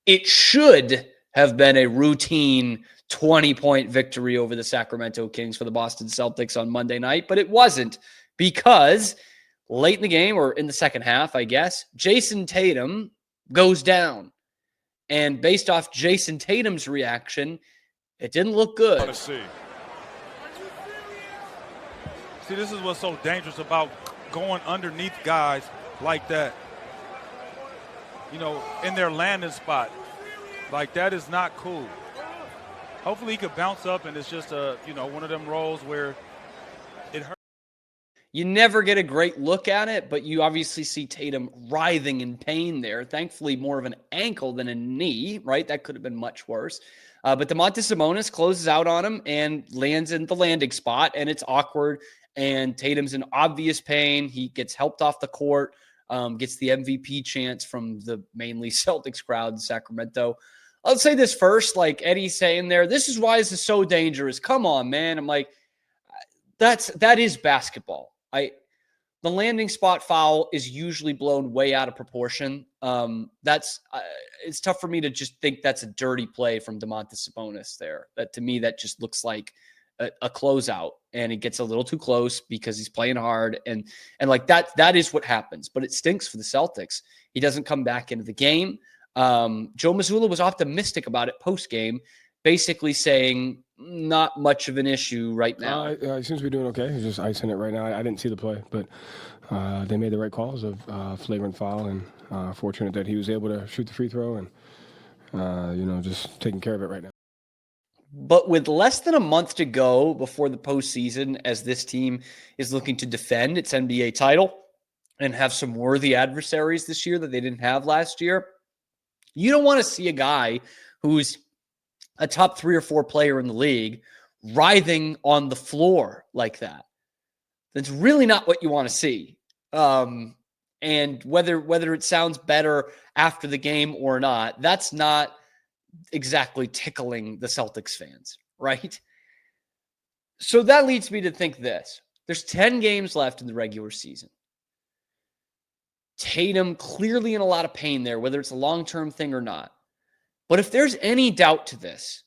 it should have been a routine 20-point victory over the Sacramento Kings for the Boston Celtics on Monday night, but it wasn't because late in the game, or in the second half, I guess, Jayson Tatum goes down. And based off Jayson Tatum's reaction, it didn't look good. See, this is what's so dangerous about going underneath guys like that, in their landing spot. Like, that is not cool. Hopefully he could bounce up and it's just one of them rolls where it hurts. You never get a great look at it, but you obviously see Tatum writhing in pain there. Thankfully, more of an ankle than a knee, right? That could have been much worse. But Domantas Sabonis closes out on him and lands in the landing spot, and it's awkward. And Tatum's in obvious pain. He gets helped off the court, gets the MVP chance from the mainly Celtics crowd in Sacramento. I'll say this first, like Eddie's saying there, this is why this is so dangerous. Come on, man. I'm like, that is basketball. The landing spot foul is usually blown way out of proportion. It's tough for me to just think that's a dirty play from Domantas Sabonis there. That, to me, that just looks like a closeout, and it gets a little too close because he's playing hard, and like that is what happens. But it stinks for the Celtics. He doesn't come back into the game. Joe Mazzulla was optimistic about it post game, basically saying not much of an issue right now. He seems to be doing okay. He's just icing it right now. I didn't see the play, but they made the right calls of flagrant foul, and fortunate that he was able to shoot the free throw and, just taking care of it right now. But with less than a month to go before the postseason, as this team is looking to defend its NBA title and have some worthy adversaries this year that they didn't have last year, you don't want to see a guy who's a top 3 or 4 player in the league writhing on the floor like that. That's really not what you want to see. And whether it sounds better after the game or not, that's not exactly tickling the Celtics fans, right? So that leads me to think this. There's 10 games left in the regular season. Tatum clearly in a lot of pain there, whether it's a long-term thing or not. But if there's any doubt to this,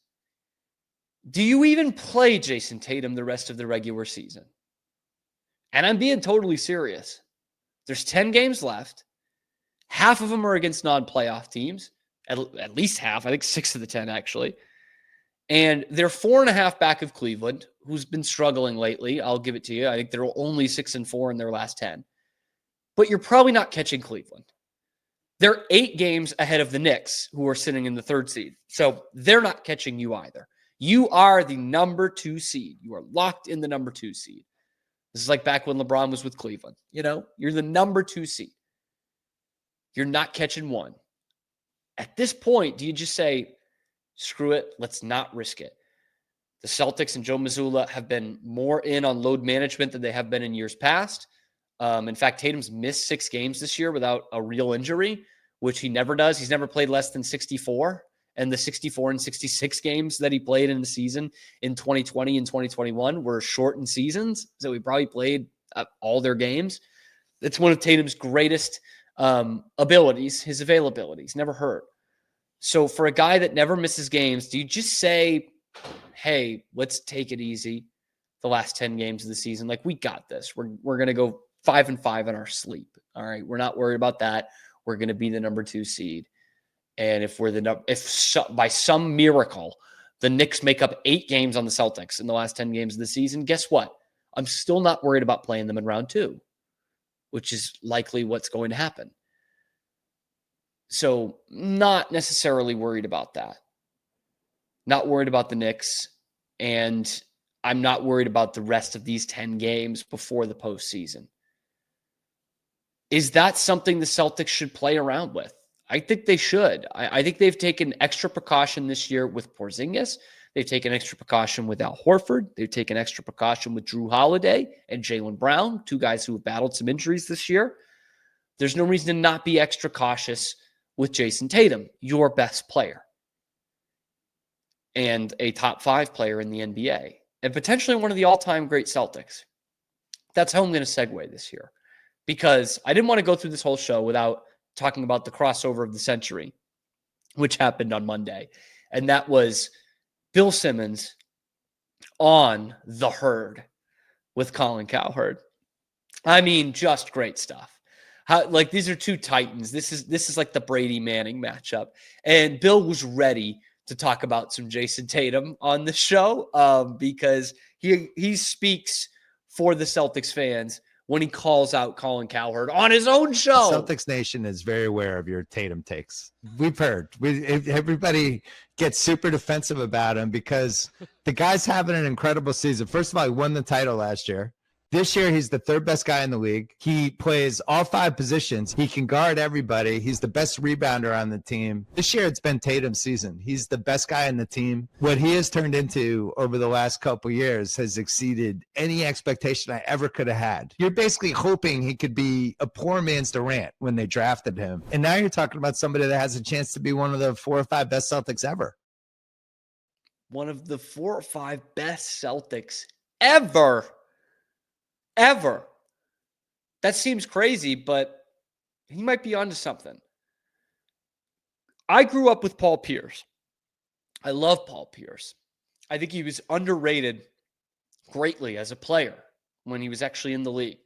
do you even play Jayson Tatum the rest of the regular season? And I'm being totally serious. There's 10 games left. Half of them are against non-playoff teams. At least half. I think 6 of the 10, actually. And they're 4.5 back of Cleveland, who's been struggling lately. I'll give it to you. I think they're only 6-4 in their last 10. But you're probably not catching Cleveland. They're 8 games ahead of the Knicks, who are sitting in the 3rd seed. So they're not catching you either. You are the number 2 seed. You are locked in the number 2 seed. This is like back when LeBron was with Cleveland. You're the number 2 seed. You're not catching one. At this point, do you just say, screw it, let's not risk it? The Celtics and Joe Mazzulla have been more in on load management than they have been in years past. In fact, Tatum's missed 6 games this year without a real injury, which he never does. He's never played less than 64. And the 64 and 66 games that he played in the season in 2020 and 2021 were shortened seasons. So he probably played all their games. It's one of Tatum's greatest abilities, his availability. He's never hurt. So for a guy that never misses games, do you just say, hey, let's take it easy the last 10 games of the season? Like, we got this. We're going to go 5-5 in our sleep. All right. We're not worried about that. We're going to be the number 2 seed. And if by some miracle, the Knicks make up 8 games on the Celtics in the last 10 games of the season, guess what? I'm still not worried about playing them in round 2, which is likely what's going to happen. So not necessarily worried about that. Not worried about the Knicks. And I'm not worried about the rest of these 10 games before the postseason. Is that something the Celtics should play around with? I think they should. I think they've taken extra precaution this year with Porzingis. They've taken extra precaution with Al Horford. They've taken extra precaution with Drew Holiday and Jaylen Brown, 2 guys who have battled some injuries this year. There's no reason to not be extra cautious with Jayson Tatum, your best player, and a top 5 player in the NBA, and potentially one of the all-time great Celtics. That's how I'm going to segue this year, because I didn't want to go through this whole show without talking about the crossover of the century. which happened on Monday. And that was Bill Simmons on the herd with Colin Cowherd. I mean, just great stuff. Like, these are two titans. This is like the Brady Manning matchup. And Bill was ready to talk about some Jayson Tatum on the show because he speaks for the Celtics fans when he calls out Colin Cowherd on his own show. Celtics Nation is very aware of your Tatum takes. We've heard. Everybody gets super defensive about him because the guy's having an incredible season. First of all, he won the title last year. This year, he's the third best guy in the league. He plays all 5 positions. He can guard everybody. He's the best rebounder on the team. This year, it's been Tatum's season. He's the best guy in the team. What he has turned into over the last couple years has exceeded any expectation I ever could have had. You're basically hoping he could be a poor man's Durant when they drafted him. And now you're talking about somebody that has a chance to be one of the 4 or 5 best Celtics ever. One of the 4 or 5 best Celtics ever. Ever. That seems crazy, but he might be onto something. I grew up with Paul Pierce. I love Paul Pierce. I think he was underrated greatly as a player when he was actually in the league.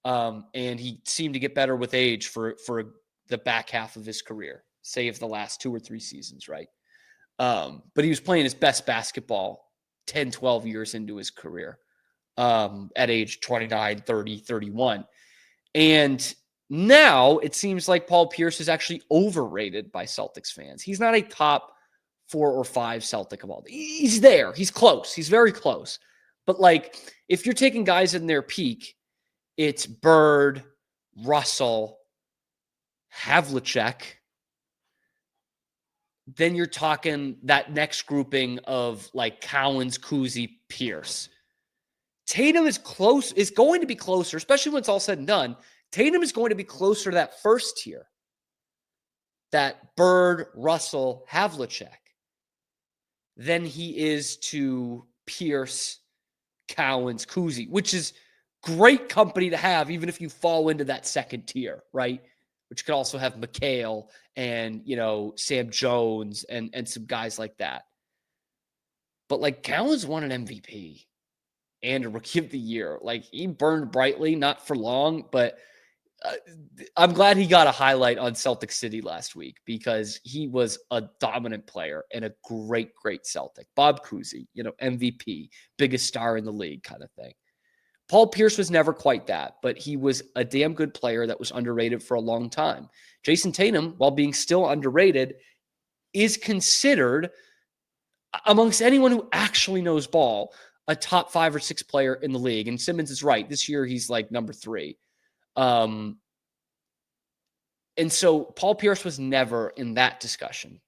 And he seemed to get better with age for the back half of his career, save the last 2 or 3 seasons, right? But he was playing his best basketball 10, 12 years into his career. At age 29, 30, 31. And now it seems like Paul Pierce is actually overrated by Celtics fans. He's not a top 4 or 5 Celtic of all. He's there. He's close. He's very close. But like, if you're taking guys in their peak, it's Bird, Russell, Havlicek. Then you're talking that next grouping of like Cowens, Kuzi, Pierce. Tatum is going to be closer, especially when it's all said and done. Tatum is going to be closer to that first tier, that Bird, Russell, Havlicek, than he is to Pierce, Cowens, Kuzi, which is great company to have, even if you fall into that second tier, right? Which could also have McHale and, Sam Jones and some guys like that. But like, Cowens won an MVP. And a Rookie of the Year. Like, he burned brightly, not for long, but I'm glad he got a highlight on Celtic City last week because he was a dominant player and a great, great Celtic. Bob Cousy, MVP, biggest star in the league kind of thing. Paul Pierce was never quite that, but he was a damn good player that was underrated for a long time. Jayson Tatum, while being still underrated, is considered, amongst anyone who actually knows ball, a top 5 or 6 player in the league. And Simmons is right. This year, he's like number 3. And so Paul Pierce was never in that discussion.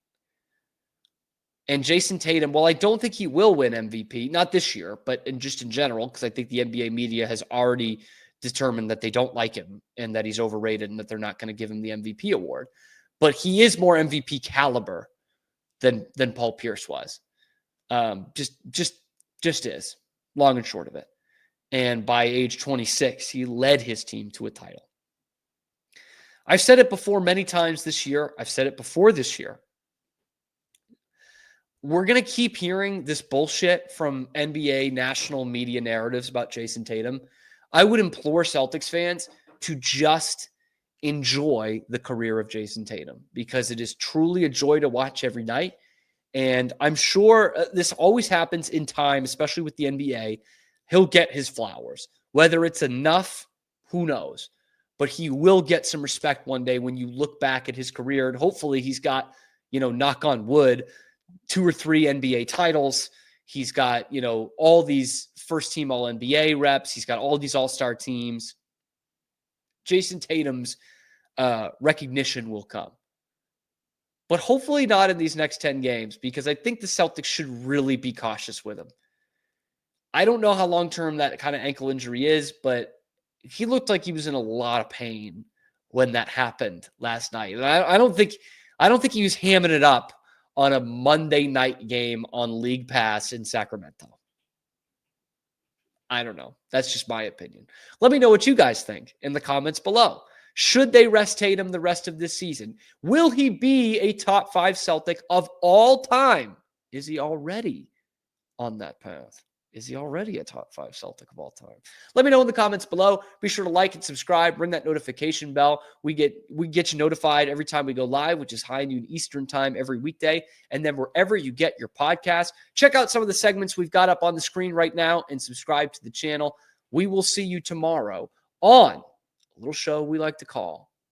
And Jayson Tatum, well, I don't think he will win MVP, not this year, but just in general, because I think the NBA media has already determined that they don't like him and that he's overrated and that they're not going to give him the MVP award. But he is more MVP caliber than Paul Pierce was. Just is, long and short of it. And by age 26, he led his team to a title. I've said it before many times this year. I've said it before this year. We're going to keep hearing this bullshit from NBA national media narratives about Jayson Tatum. I would implore Celtics fans to just enjoy the career of Jayson Tatum because it is truly a joy to watch every night. And I'm sure this always happens in time, especially with the NBA. He'll get his flowers. Whether it's enough, who knows? But he will get some respect one day when you look back at his career. And hopefully he's got, knock on wood, 2 or 3 NBA titles. He's got, all these first-team All-NBA reps. He's got all these all-star teams. Jayson Tatum's recognition will come. But hopefully not in these next 10 games because I think the Celtics should really be cautious with him. I don't know how long-term that kind of ankle injury is, but he looked like he was in a lot of pain when that happened last night. And I don't think he was hamming it up on a Monday night game on League Pass in Sacramento. I don't know. That's just my opinion. Let me know what you guys think in the comments below. Should they rest Tatum the rest of this season? Will he be a top 5 Celtic of all time? Is he already on that path? Is he already a top 5 Celtic of all time? Let me know in the comments below. Be sure to like and subscribe. Ring that notification bell. We get you notified every time we go live, which is high noon Eastern time every weekday. And then wherever you get your podcast, check out some of the segments we've got up on the screen right now and subscribe to the channel. We will see you tomorrow on a little show we like to call